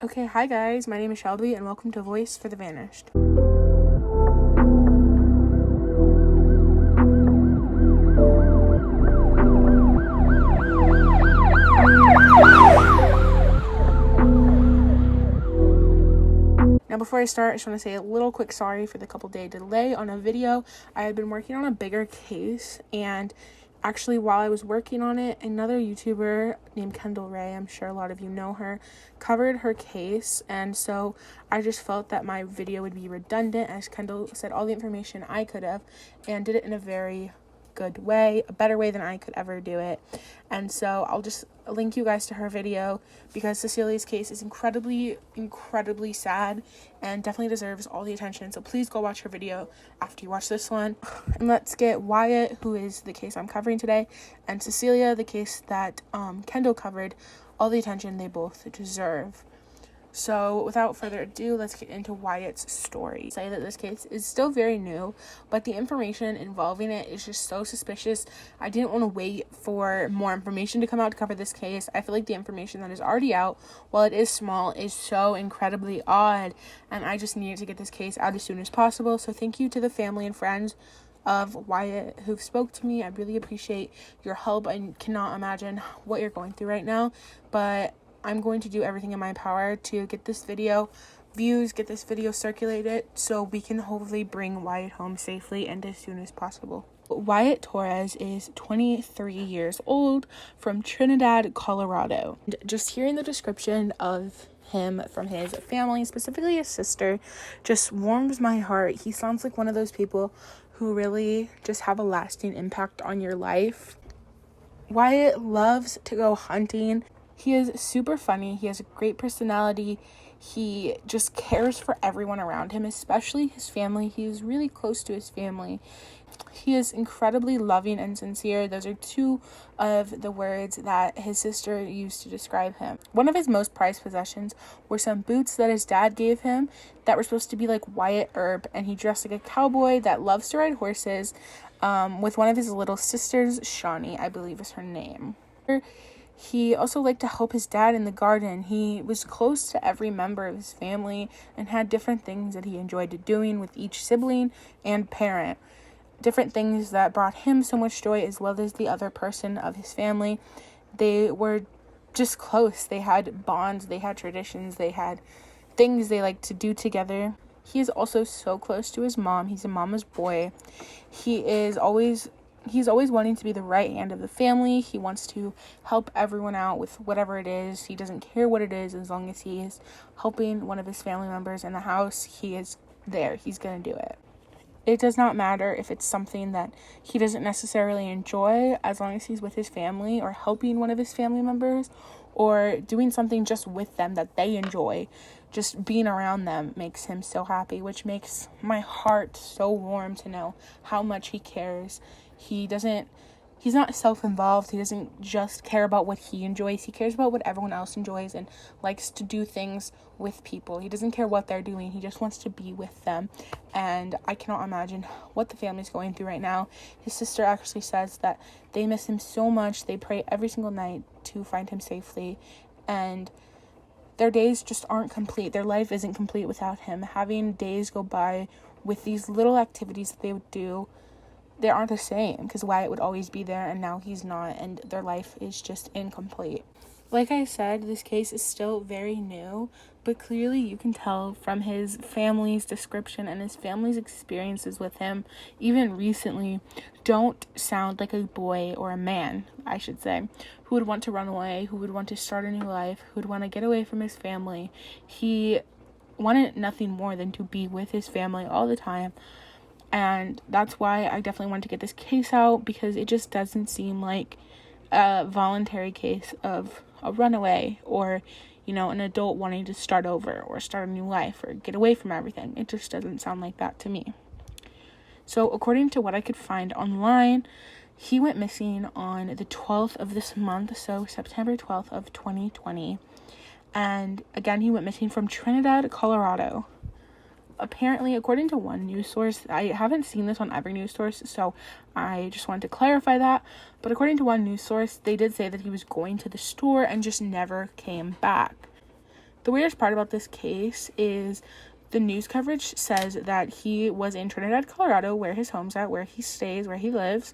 Okay, hi guys, my name is Shelby and welcome to Voice for the Vanished. Now before I start, I just want to say a little quick sorry for the couple day delay on a video. I had been working on a bigger case, and actually while I was working on it, another YouTuber named Kendall Ray, I'm sure a lot of you know her, covered her case, and so I just felt that my video would be redundant as Kendall said all the information I could have and did it in a very good way, a better way than I could ever do it. And so I'll just link you guys to her video because Cecilia's case is incredibly sad and definitely deserves all the attention. So please go watch her video after you watch this one. And let's get Wyatt, who is the case I'm covering today, and Cecilia, the case that Kendall covered, all the attention they both deserve. So without further ado, let's get into Wyatt's story. Say that this case is still very new, but the information involving it is just so suspicious. I didn't want to wait for more information to come out to cover this case. I feel like the information that is already out, while it is small, is so incredibly odd, and I just needed to get this case out as soon as possible. So thank you to the family and friends of Wyatt who've spoke to me. I really appreciate your help. I cannot imagine what you're going through right now, but I'm going to do everything in my power to get this video views, get this video circulated, so we can hopefully bring Wyatt home safely and as soon as possible. Wyatt Torres is 23 years old from Trinidad, Colorado. And just hearing the description of him from his family, specifically his sister, just warms my heart. He sounds like one of those people who really just have a lasting impact on your life. Wyatt loves to go hunting. He is super funny. He has a great personality. He just cares for everyone around him, especially his family. He is really close to his family. He is incredibly loving and sincere. Those are two of the words that his sister used to describe him. One of his most prized possessions were some boots that his dad gave him that were supposed to be like Wyatt Earp, and he dressed like a cowboy that loves to ride horses with one of his little sisters, Shawnee, I believe is her name. He also liked to help his dad in the garden. He was close to every member of his family and had different things that he enjoyed doing with each sibling and parent. Different things that brought him so much joy as well as the other person of his family. They were just close. They had bonds, they had traditions, they had things they liked to do together. He is also so close to his mom. He's a mama's boy. He's always wanting to be the right hand of the family. He wants to help everyone out with whatever it is. He doesn't care what it is as long as he is helping one of his family members in the house. He is there. He's going to do it. It does not matter if it's something that he doesn't necessarily enjoy, as long as he's with his family or helping one of his family members or doing something just with them that they enjoy. Just being around them makes him so happy, which makes my heart so warm to know how much he cares. He's not self-involved. He doesn't just care about what he enjoys. He cares about what everyone else enjoys and likes to do things with people. He doesn't care what they're doing. He just wants to be with them. And I cannot imagine what the family's going through right now. His sister actually says that they miss him so much. They pray every single night to find him safely. And their days just aren't complete. Their life isn't complete without him. Having days go by with these little activities that they would do, they aren't the same because Wyatt would always be there and now he's not, and their life is just incomplete. Like I said, this case is still very new, but clearly you can tell from his family's description and his family's experiences with him, even recently, don't sound like a boy or a man, I should say, who would want to run away, who would want to start a new life, who would want to get away from his family. He wanted nothing more than to be with his family all the time. And that's why I definitely wanted to get this case out, because it just doesn't seem like a voluntary case of a runaway or, an adult wanting to start over or start a new life or get away from everything. It just doesn't sound like that to me. So according to what I could find online, he went missing on the 12th of this month, so September 12th of 2020. And again, he went missing from Trinidad, Colorado. Apparently, according to one news source, I haven't seen this on every news source, so I just wanted to clarify that, but according to one news source, they did say that he was going to the store and just never came back. The weirdest part about this case is the news coverage says that he was in Trinidad, Colorado, where his home's at, where he stays, where he lives.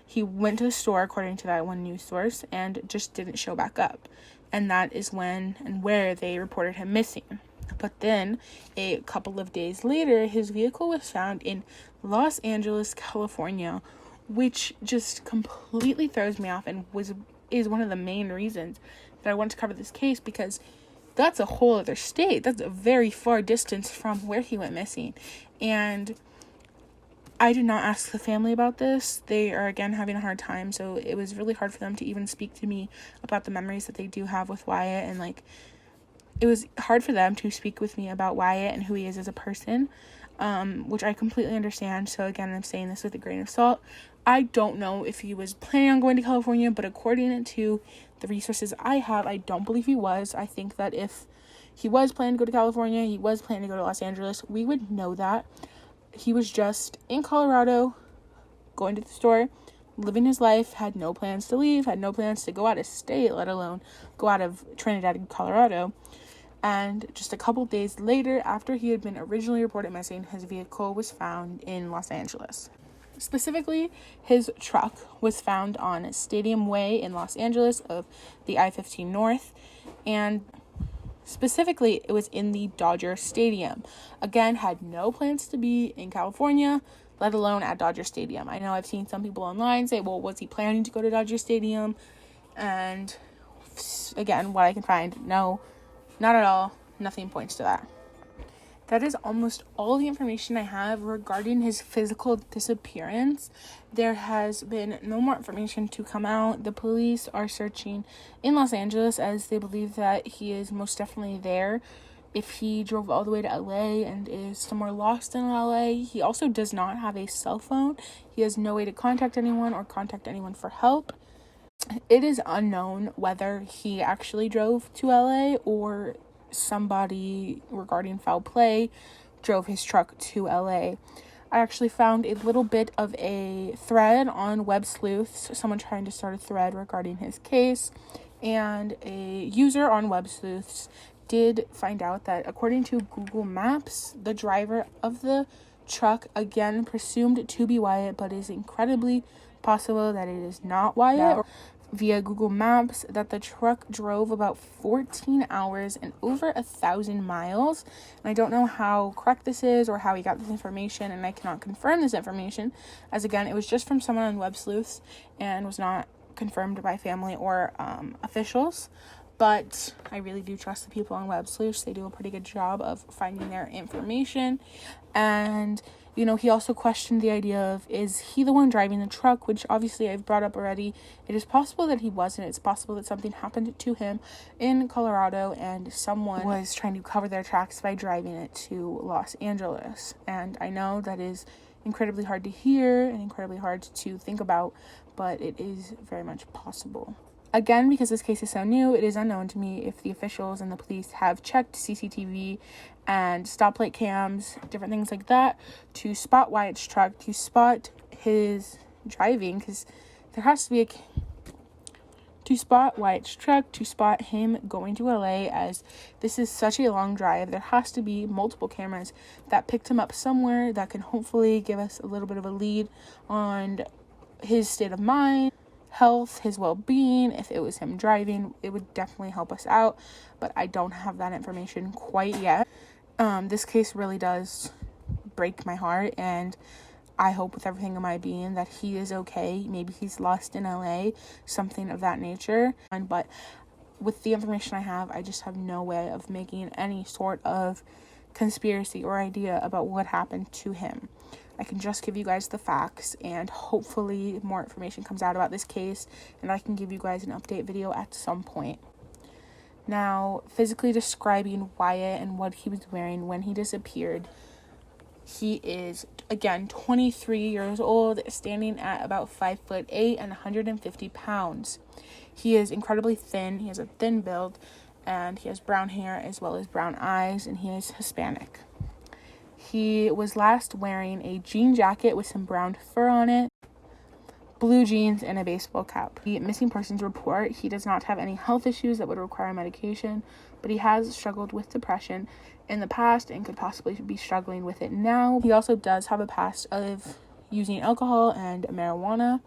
He went to the store, according to that one news source, and just didn't show back up. And that is when and where they reported him missing. But then, a couple of days later, his vehicle was found in Los Angeles, California, which just completely throws me off and is one of the main reasons that I want to cover this case, because that's a whole other state. That's a very far distance from where he went missing. And I did not ask the family about this. They are, again, having a hard time, so it was really hard for them to even speak to me about the memories that they do have with Wyatt, and, like, it was hard for them to speak with me about Wyatt and who he is as a person, which I completely understand. So, again, I'm saying this with a grain of salt. I don't know if he was planning on going to California, but according to the resources I have, I don't believe he was. I think that if he was planning to go to California, he was planning to go to Los Angeles, we would know that. He was just in Colorado, going to the store, living his life, had no plans to leave, had no plans to go out of state, let alone go out of Trinidad and Colorado. And just a couple days later, after he had been originally reported missing, his vehicle was found in Los Angeles. Specifically, his truck was found on Stadium Way in Los Angeles of the I-15 North, and specifically, it was in the Dodger Stadium. Again, had no plans to be in California, let alone at Dodger Stadium. I know I've seen some people online say, well, was he planning to go to Dodger Stadium? And again, what I can find, no, not at all. Nothing points to that. That is almost all the information I have regarding his physical disappearance. There has been no more information to come out. The police are searching in Los Angeles as they believe that he is most definitely there. If he drove all the way to LA and is somewhere lost in LA, he also does not have a cell phone. He has no way to contact anyone or contact anyone for help. It is unknown whether he actually drove to LA or somebody regarding foul play drove his truck to LA. I actually found a little bit of a thread on Web Sleuths, someone trying to start a thread regarding his case, and a user on Web Sleuths did find out that according to Google Maps, the driver of the truck, again presumed to be Wyatt, but is incredibly possible that it is not Wyatt. Via Google Maps, that the truck drove about 14 hours and over 1,000 miles. And I don't know how correct this is or how he got this information, and I cannot confirm this information, as again, it was just from someone on Web Sleuths and was not confirmed by family or officials. But I really do trust the people on Web Sleuths. They do a pretty good job of finding their information. And you know, he also questioned the idea of, is he the one driving the truck, which obviously I've brought up already. It is possible that he wasn't. It's possible that something happened to him in Colorado and someone was trying to cover their tracks by driving it to Los Angeles. And I know that is incredibly hard to hear and incredibly hard to think about, but it is very much possible. Again, because this case is so new, it is unknown to me if the officials and the police have checked CCTV and stoplight cams, different things like that, to spot Wyatt's truck, to spot his driving, because there has to be to spot Wyatt's truck, to spot him going to LA, as this is such a long drive. There has to be multiple cameras that picked him up somewhere that can hopefully give us a little bit of a lead on his state of mind, health, his well-being. If it was him driving, it would definitely help us out, but I don't have that information quite yet. This case really does break my heart, and I hope with everything in my being that he is okay. Maybe he's lost in LA, something of that nature. But with the information I have, I just have no way of making any sort of conspiracy or idea about what happened to him. I can just give you guys the facts, and hopefully more information comes out about this case, and I can give you guys an update video at some point. Now, physically describing Wyatt and what he was wearing when he disappeared, he is, again, 23 years old, standing at about 5'8" and 150 pounds. He is incredibly thin. He has a thin build, and he has brown hair as well as brown eyes, and he is Hispanic. He was last wearing a jean jacket with some brown fur on it, blue jeans, and a baseball cap. The missing persons report, he does not have any health issues that would require medication, but he has struggled with depression in the past and could possibly be struggling with it now. He also does have a past of using alcohol and marijuana,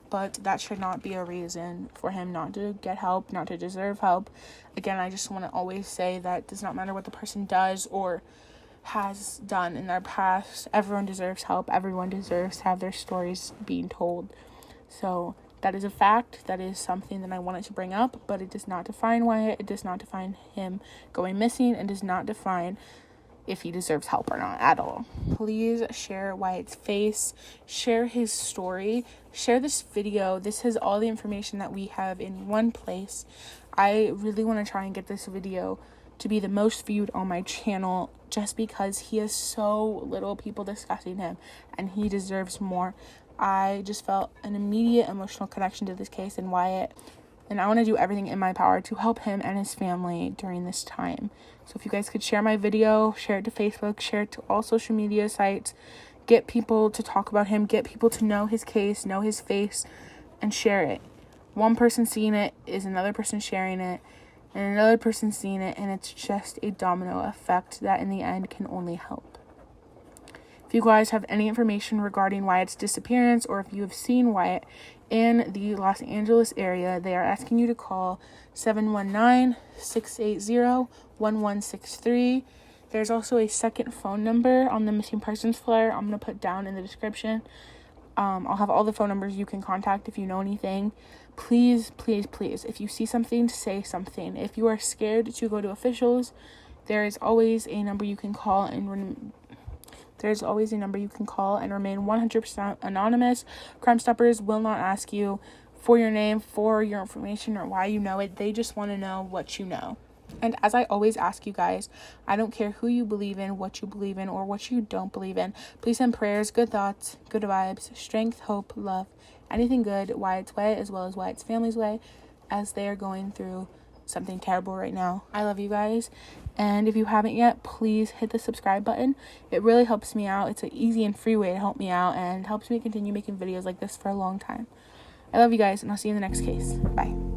but that should not be a reason for him not to get help, not to deserve help. Again, I just want to always say that it does not matter what the person does or has done in their past. Everyone deserves help. Everyone deserves to have their stories being told. So that is a fact. That is something that I wanted to bring up, but it does not define Wyatt. It does not define him going missing, and does not define if he deserves help or not at all. Please share Wyatt's face, share his story, share this video. This has all the information that we have in one place. I really want to try and get this video to be the most viewed on my channel, just because he has so little people discussing him and he deserves more. I just felt an immediate emotional connection to this case and Wyatt, and I want to do everything in my power to help him and his family during this time. So if you guys could share my video, share it to Facebook, share it to all social media sites, get people to talk about him, get people to know his case, know his face, and share it. One person seeing it is another person sharing it, and another person seeing it, and it's just a domino effect that in the end can only help. If you guys have any information regarding Wyatt's disappearance, or if you have seen Wyatt in the Los Angeles area, they are asking you to call 719-680-1163. There's also a second phone number on the missing persons flyer I'm going to put down in the description. I'll have all the phone numbers you can contact if you know anything. Please, please, please, if you see something, say something. If you are scared to go to officials, there is always a number you can call and remain 100% anonymous. Crime Stoppers will not ask you for your name, for your information, or why you know it. They just want to know what you know. And as I always ask you guys, I don't care who you believe in, what you believe in, or what you don't believe in. Please send prayers, good thoughts, good vibes, strength, hope, love, anything good Wyatt's way, as well as Wyatt's family's way, as they are going through something terrible right now. I love you guys. And if you haven't yet, please hit the subscribe button. It really helps me out. It's an easy and free way to help me out and helps me continue making videos like this for a long time. I love you guys, and I'll see you in the next case. Bye.